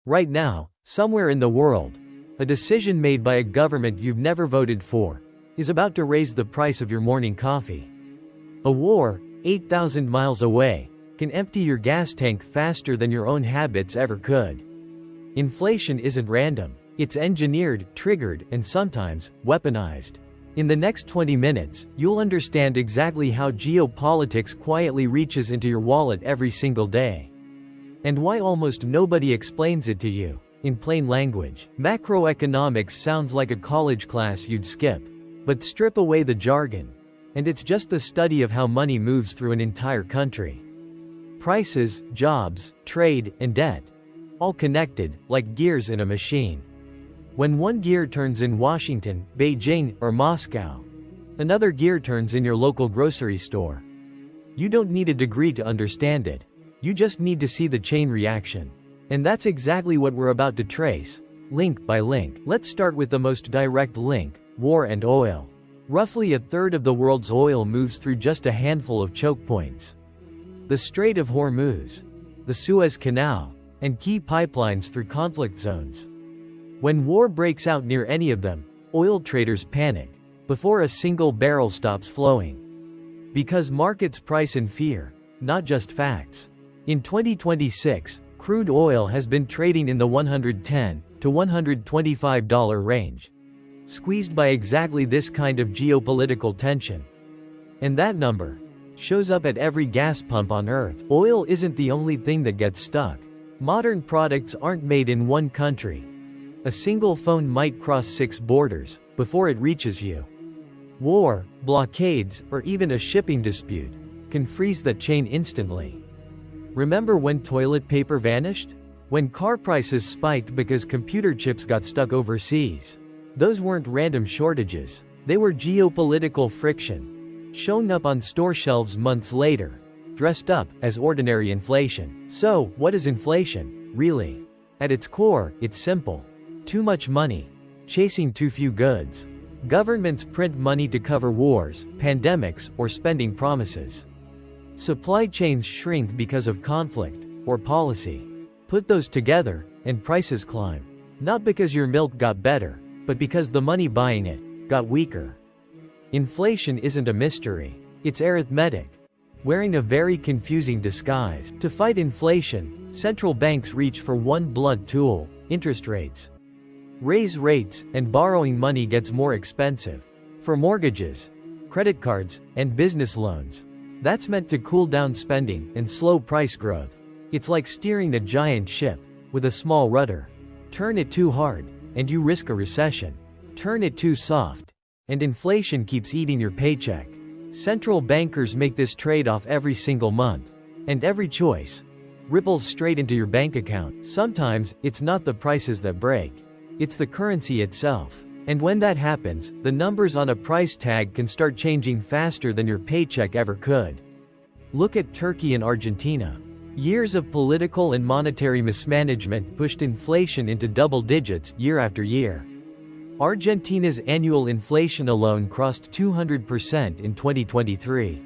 Right now, somewhere in the world, a decision made by a government you've never voted for is about to raise the price of your morning coffee. A war, 8,000 miles away, can empty your gas tank faster than your own habits ever could. Inflation isn't random. It's engineered, triggered, and sometimes weaponized. In the next 20 minutes, you'll understand exactly how geopolitics quietly reaches into your wallet every single day. And why almost nobody explains it to you in plain language. Macroeconomics sounds like a college class you'd skip. But strip away the jargon, and it's just the study of how money moves through an entire country. Prices, jobs, trade, and debt. All connected, like gears in a machine. When one gear turns in Washington, Beijing, or Moscow, another gear turns in your local grocery store. You don't need a degree to understand it. You just need to see the chain reaction. And that's exactly what we're about to trace, link by link. Let's start with the most direct link, war and oil. Roughly a third of the world's oil moves through just a handful of choke points. The Strait of Hormuz, the Suez Canal, and key pipelines through conflict zones. When war breaks out near any of them, oil traders panic before a single barrel stops flowing. Because markets price in fear, not just facts. In 2026, crude oil has been trading in the $110 to $125 range, squeezed by exactly this kind of geopolitical tension. And that number shows up at every gas pump on Earth. Oil isn't the only thing that gets stuck. Modern products aren't made in one country. A single phone might cross 6 borders before it reaches you. War, blockades, or even a shipping dispute can freeze that chain instantly. Remember when toilet paper vanished? When car prices spiked because computer chips got stuck overseas? Those weren't random shortages. They were geopolitical friction, showing up on store shelves months later, dressed up as ordinary inflation. So, what is inflation, really? At its core, it's simple. Too much money, chasing too few goods. Governments print money to cover wars, pandemics, or spending promises. Supply chains shrink because of conflict or policy. Put those together, and prices climb. Not because your milk got better, but because the money buying it got weaker. Inflation isn't a mystery. It's arithmetic, wearing a very confusing disguise. To fight inflation, central banks reach for one blunt tool: interest rates. Raise rates, and borrowing money gets more expensive. For mortgages, credit cards, and business loans. That's meant to cool down spending and slow price growth. It's like steering a giant ship with a small rudder. Turn it too hard, and you risk a recession. Turn it too soft, and inflation keeps eating your paycheck. Central bankers make this trade-off every single month, and every choice ripples straight into your bank account. Sometimes, it's not the prices that break. It's the currency itself. And when that happens, the numbers on a price tag can start changing faster than your paycheck ever could. Look at Turkey and Argentina. Years of political and monetary mismanagement pushed inflation into double digits year after year. Argentina's annual inflation alone crossed 200% in 2023.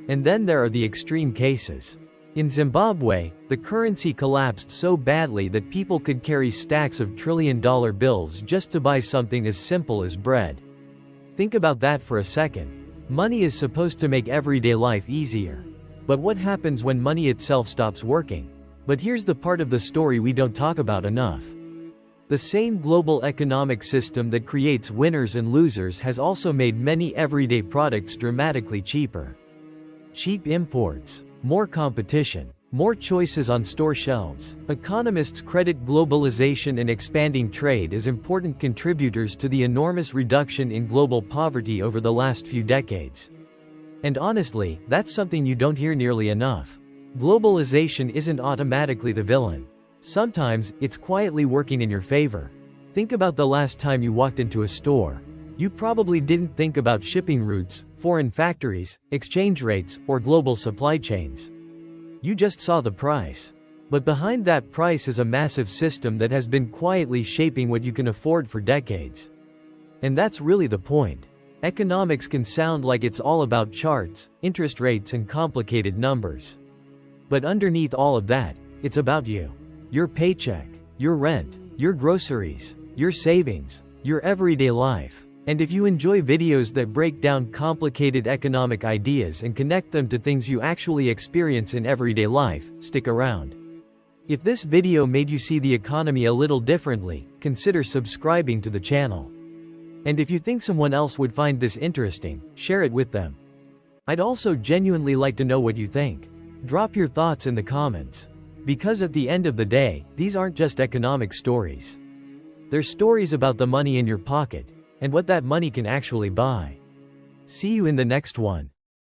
And then there are the extreme cases. In Zimbabwe, the currency collapsed so badly that people could carry stacks of trillion-dollar bills just to buy something as simple as bread. Think about that for a second. Money is supposed to make everyday life easier. But what happens when money itself stops working? But here's the part of the story we don't talk about enough. The same global economic system that creates winners and losers has also made many everyday products dramatically cheaper. Cheap imports, more competition, more choices on store shelves. Economists credit globalization and expanding trade as important contributors to the enormous reduction in global poverty over the last few decades. And honestly, that's something you don't hear nearly enough. Globalization isn't automatically the villain. Sometimes, it's quietly working in your favor. Think about the last time you walked into a store. You probably didn't think about shipping routes, foreign factories, exchange rates, or global supply chains. You just saw the price. But behind that price is a massive system that has been quietly shaping what you can afford for decades. And that's really the point. Economics can sound like it's all about charts, interest rates, and complicated numbers. But underneath all of that, it's about you. Your paycheck, your rent, your groceries, your savings, your everyday life. And if you enjoy videos that break down complicated economic ideas and connect them to things you actually experience in everyday life, stick around. If this video made you see the economy a little differently, consider subscribing to the channel. And if you think someone else would find this interesting, share it with them. I'd also genuinely like to know what you think. Drop your thoughts in the comments. Because at the end of the day, these aren't just economic stories. They're stories about the money in your pocket, and what that money can actually buy. See you in the next one.